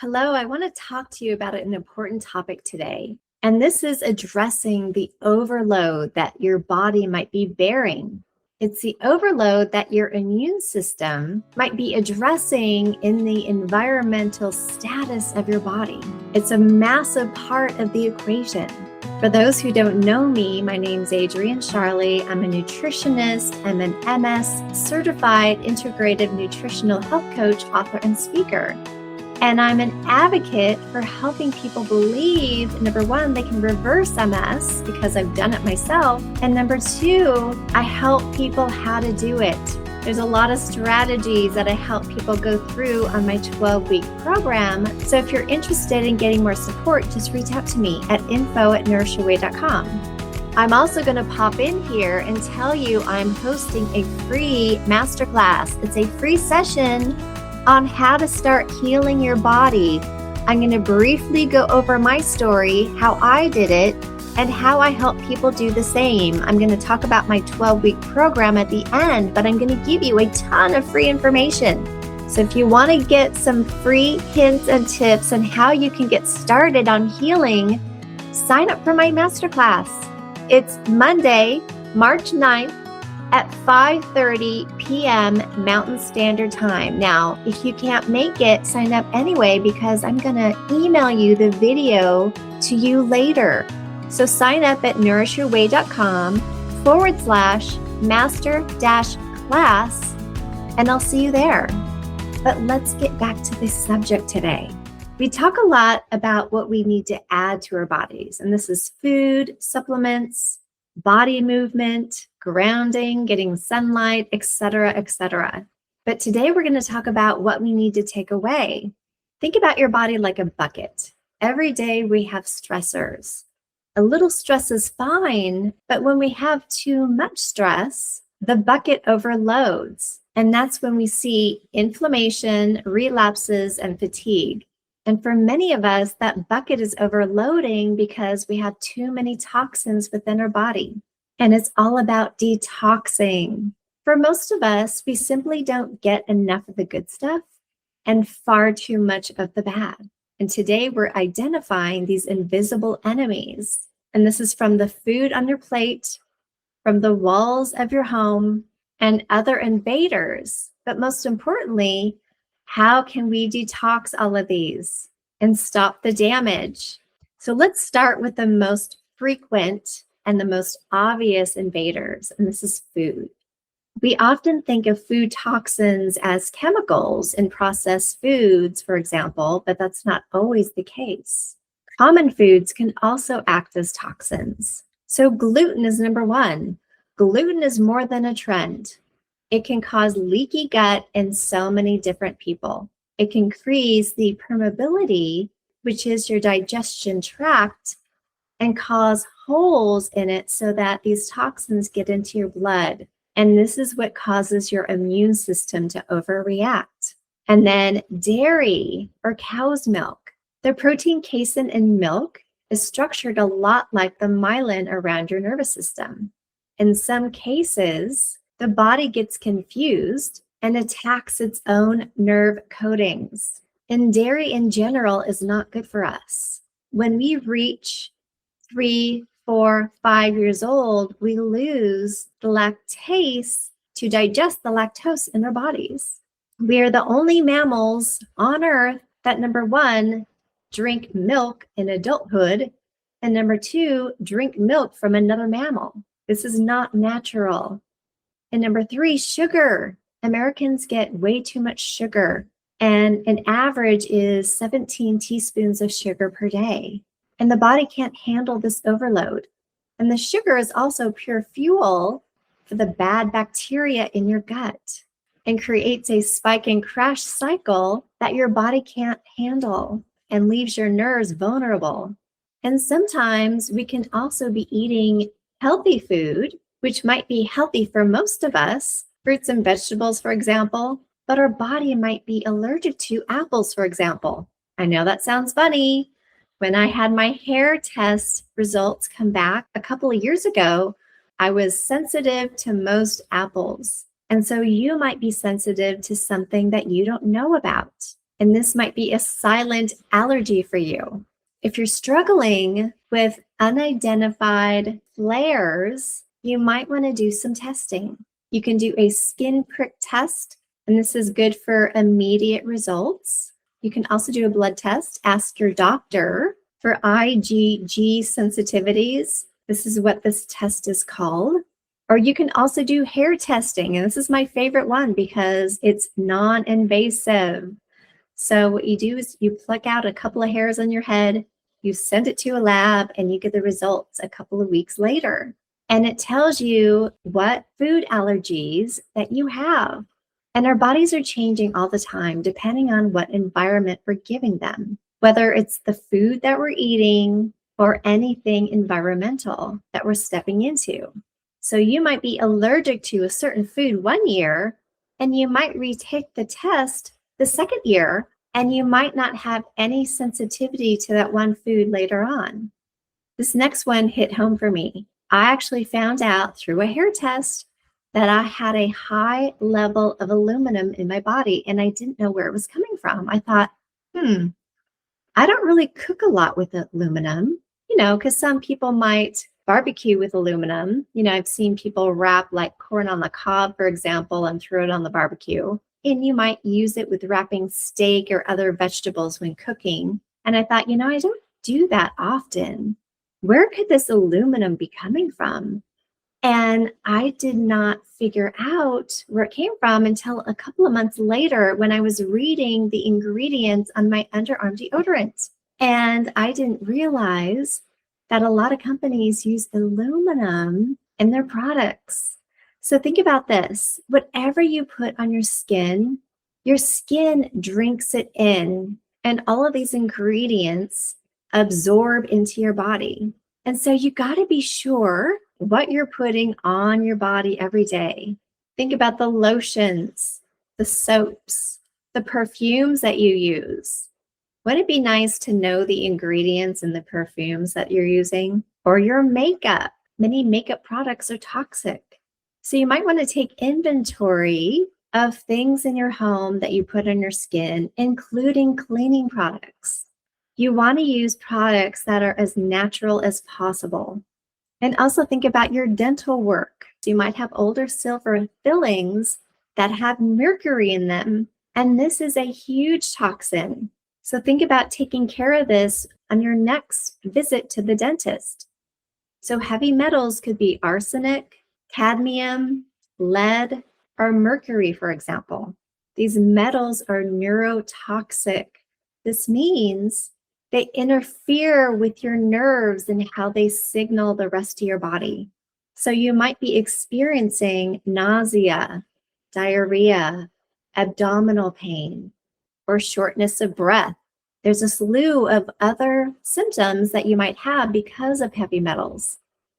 Hello, I want to talk to you about an important topic today. And this is addressing the overload that your body might be bearing. It's the overload that your immune system might be addressing in the environmental status of your body. It's a massive part of the equation. For those who don't know me, my name's Adrienne Charlie. I'm a nutritionist. I'm an MS certified integrative nutritional health coach, author, and speaker. And I'm an advocate for helping people believe, number one, they can reverse MS because I've done it myself. And number two, I help people how to do it. There's a lot of strategies that I help people go through on my 12-week program. So if you're interested in getting more support, just reach out to me at info@nourishyourway.com. I'm also going to pop in here and tell you I'm hosting a free masterclass. It's a free session on how to start healing your body. I'm going to briefly go over my story, how I did it, and how I help people do the same. I'm going to talk about my 12-week program at the end, but I'm going to give you a ton of free information. So if you want to get some free hints and tips on how you can get started on healing, sign up for my masterclass. It's Monday, March 9th, at 5:30 p.m. Mountain Standard Time. Now, if you can't make it, sign up anyway because I'm going to email you the video to you later. So sign up at nourishyourway.com/master-class and I'll see you there. But let's get back to this subject today. We talk a lot about what we need to add to our bodies, and this is food, supplements, body movement, grounding, getting sunlight, etc., etc. But today we're going to talk about what we need to take away. Think about your body like a bucket. Every day we have stressors. A little stress is fine, but when we have too much stress, the bucket overloads. And that's when we see inflammation, relapses, and fatigue. And for many of us, that bucket is overloading because we have too many toxins within our body. And it's all about detoxing. For most of us, we simply don't get enough of the good stuff and far too much of the bad. And today we're identifying these invisible enemies. And this is from the food on your plate, from the walls of your home, and other invaders. But most importantly, how can we detox all of these and stop the damage? So let's start with the most frequent and the most obvious invaders, and this is food. We often think of food toxins as chemicals in processed foods, for example, but that's not always the case. Common foods can also act as toxins. So gluten is number one. Gluten is more than a trend. It can cause leaky gut in so many different people. It can increase the permeability, which is your digestion tract, and cause holes in it so that these toxins get into your blood. And this is what causes your immune system to overreact. And then dairy or cow's milk. The protein casein in milk is structured a lot like the myelin around your nervous system. In some cases, the body gets confused and attacks its own nerve coatings. And dairy in general is not good for us. When we reach 3, 4, 5 years old, we lose the lactase to digest the lactose in our bodies. We are the only mammals on Earth that, number one, drink milk in adulthood, and number two, drink milk from another mammal. This is not natural. And number three, sugar. Americans get way too much sugar, and an average is 17 teaspoons of sugar per day. And the body can't handle this overload. And the sugar is also pure fuel for the bad bacteria in your gut and creates a spike and crash cycle that your body can't handle and leaves your nerves vulnerable. And sometimes we can also be eating healthy food, which might be healthy for most of us, fruits and vegetables, for example, but our body might be allergic to apples, for example. I know that sounds funny. When I had my hair test results come back a couple of years ago, I was sensitive to most apples. And so you might be sensitive to something that you don't know about. And this might be a silent allergy for you. If you're struggling with unidentified flares, you might want to do some testing. You can do a skin prick test, and this is good for immediate results. You can also do a blood test. Ask your doctor for IgG sensitivities. This is what this test is called. Or you can also do hair testing, and this is my favorite one because it's non-invasive. So what you do is you pluck out a couple of hairs on your head, you send it to a lab, and you get the results a couple of weeks later. And it tells you what food allergies that you have. And our bodies are changing all the time depending on what environment we're giving them, whether it's the food that we're eating or anything environmental that we're stepping into. So you might be allergic to a certain food one year, and you might retake the test the second year, and you might not have any sensitivity to that one food later on. This next one hit home for me. I actually found out through a hair test that I had a high level of aluminum in my body, and I didn't know where it was coming from. I thought, I don't really cook a lot with aluminum, because some people might barbecue with aluminum. I've seen people wrap like corn on the cob, for example, and throw it on the barbecue. And you might use it with wrapping steak or other vegetables when cooking. And I thought, I don't do that often. Where could this aluminum be coming from? And I did not figure out where it came from until a couple of months later when I was reading the ingredients on my underarm deodorant. And I didn't realize that a lot of companies use aluminum in their products. So think about this. Whatever you put on your skin drinks it in, and all of these ingredients absorb into your body. And so you got to be sure what you're putting on your body every day. Think about the lotions, the soaps, the perfumes that you use. Wouldn't it be nice to know the ingredients in the perfumes that you're using? Or your makeup. Many makeup products are toxic. So you might want to take inventory of things in your home that you put on your skin, including cleaning products. You want to use products that are as natural as possible. And also think about your dental work. So you might have older silver fillings that have mercury in them, and this is a huge toxin. So think about taking care of this on your next visit to the dentist. So heavy metals could be arsenic, cadmium, lead, or mercury, for example. These metals are neurotoxic. This means they interfere with your nerves and how they signal the rest of your body. So you might be experiencing nausea, diarrhea, abdominal pain, or shortness of breath. There's a slew of other symptoms that you might have because of heavy metals.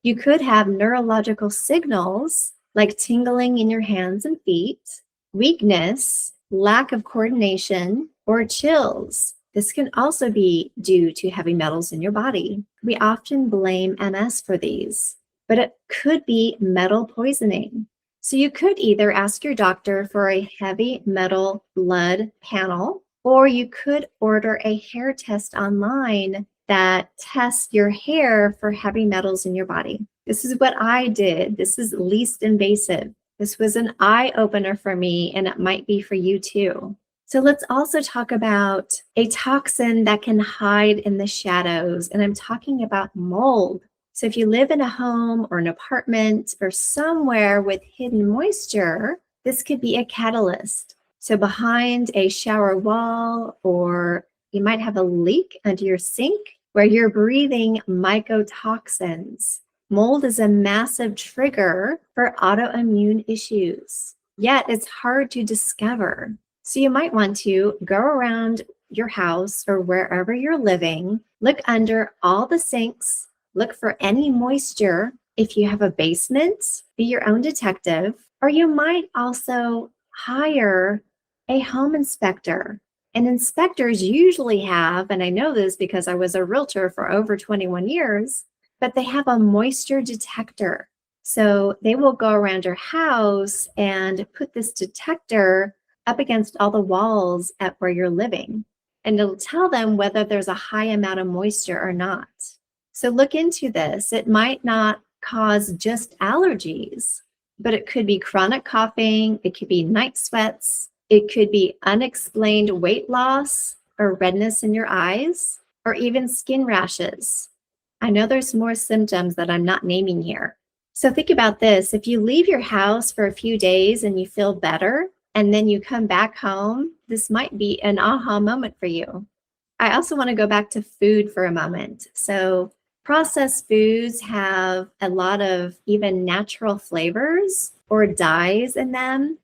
You could have neurological signals like tingling in your hands and feet, weakness, lack of coordination, or chills. This can also be due to heavy metals in your body. We often blame MS for these, but it could be metal poisoning. So you could either ask your doctor for a heavy metal blood panel, or you could order a hair test online that tests your hair for heavy metals in your body. This is what I did. This is least invasive. This was an eye-opener for me, and it might be for you too. So let's also talk about a toxin that can hide in the shadows, and I'm talking about mold. So if you live in a home or an apartment or somewhere with hidden moisture, this could be a catalyst. So behind a shower wall, or you might have a leak under your sink where you're breathing mycotoxins. Mold is a massive trigger for autoimmune issues, yet it's hard to discover. So you might want to go around your house or wherever you're living, look under all the sinks, look for any moisture. If you have a basement, be your own detective, or you might also hire a home inspector. And inspectors usually have, and I know this because I was a realtor for over 21 years, but they have a moisture detector. So they will go around your house and put this detector up against all the walls at where you're living. And it'll tell them whether there's a high amount of moisture or not. So look into this. It might not cause just allergies, but it could be chronic coughing, it could be night sweats, it could be unexplained weight loss or redness in your eyes, or even skin rashes. I know there's more symptoms that I'm not naming here. So think about this. If you leave your house for a few days and you feel better, and then you come back home, this might be an aha moment for you. I also want to go back to food for a moment. So processed foods have a lot of even natural flavors or dyes in them.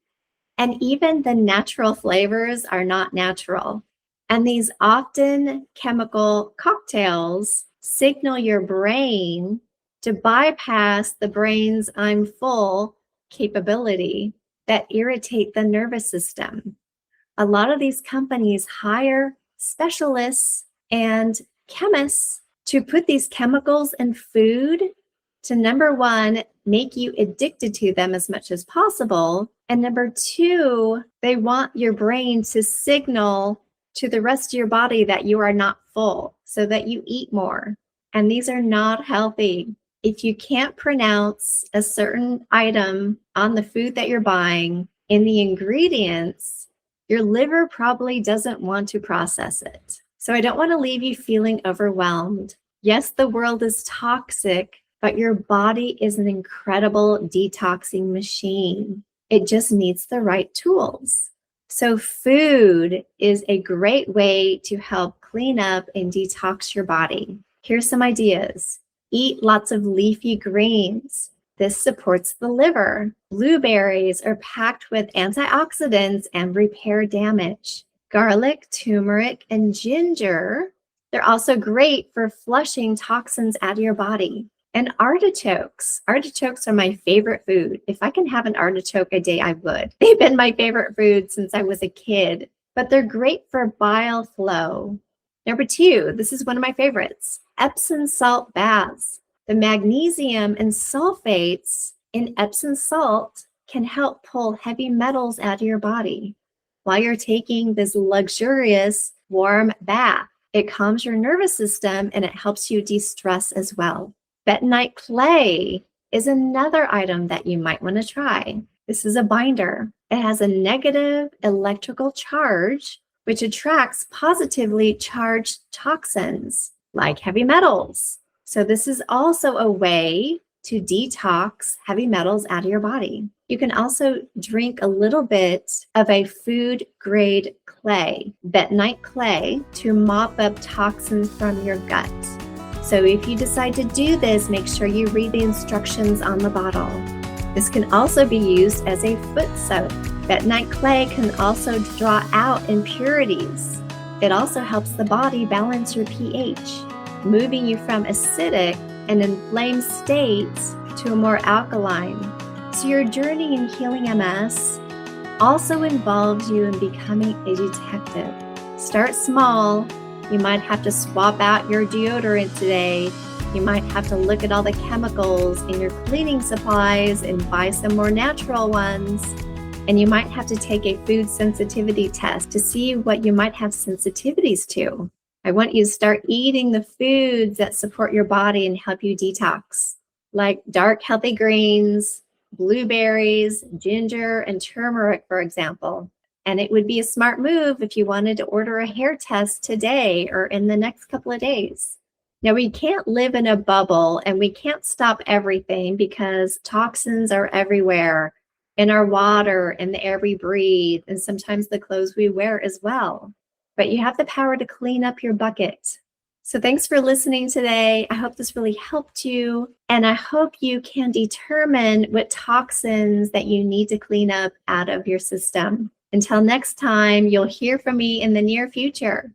And even the natural flavors are not natural. And these often chemical cocktails signal your brain to bypass the brain's I'm full capability that irritate the nervous system. A lot of these companies hire specialists and chemists to put these chemicals in food to, number one, make you addicted to them as much as possible. And number two, they want your brain to signal to the rest of your body that you are not full so that you eat more. And these are not healthy. If you can't pronounce a certain item on the food that you're buying in the ingredients, your liver probably doesn't want to process it. So I don't want to leave you feeling overwhelmed. Yes, the world is toxic, but your body is an incredible detoxing machine. It just needs the right tools. So food is a great way to help clean up and detox your body. Here's some ideas. Eat lots of leafy greens. This supports the liver. Blueberries are packed with antioxidants and repair damage. Garlic, turmeric, and ginger, they're also great for flushing toxins out of your body. And artichokes. Artichokes are my favorite food. If I can have an artichoke a day, I would. They've been my favorite food since I was a kid, but they're great for bile flow. Number two, this is one of my favorites, Epsom salt baths. The magnesium and sulfates in Epsom salt can help pull heavy metals out of your body while you're taking this luxurious warm bath. It calms your nervous system and it helps you de-stress as well. Bentonite clay is another item that you might want to try. This is a binder. It has a negative electrical charge, which attracts positively charged toxins like heavy metals. So this is also a way to detox heavy metals out of your body. You can also drink a little bit of a food grade clay, bentonite clay, to mop up toxins from your gut. So if you decide to do this, make sure you read the instructions on the bottle. This can also be used as a foot soap. Bentonite clay can also draw out impurities. It also helps the body balance your pH, moving you from acidic and inflamed states to a more alkaline. So your journey in healing MS also involves you in becoming a detective. Start small. You might have to swap out your deodorant today. You might have to look at all the chemicals in your cleaning supplies and buy some more natural ones. And you might have to take a food sensitivity test to see what you might have sensitivities to. I want you to start eating the foods that support your body and help you detox, like dark, healthy greens, blueberries, ginger, and turmeric, for example. And it would be a smart move if you wanted to order a hair test today or in the next couple of days. Now, we can't live in a bubble and we can't stop everything because toxins are everywhere in our water, in the air we breathe, and sometimes the clothes we wear as well. But you have the power to clean up your bucket. So thanks for listening today. I hope this really helped you. And I hope you can determine what toxins that you need to clean up out of your system. Until next time, you'll hear from me in the near future.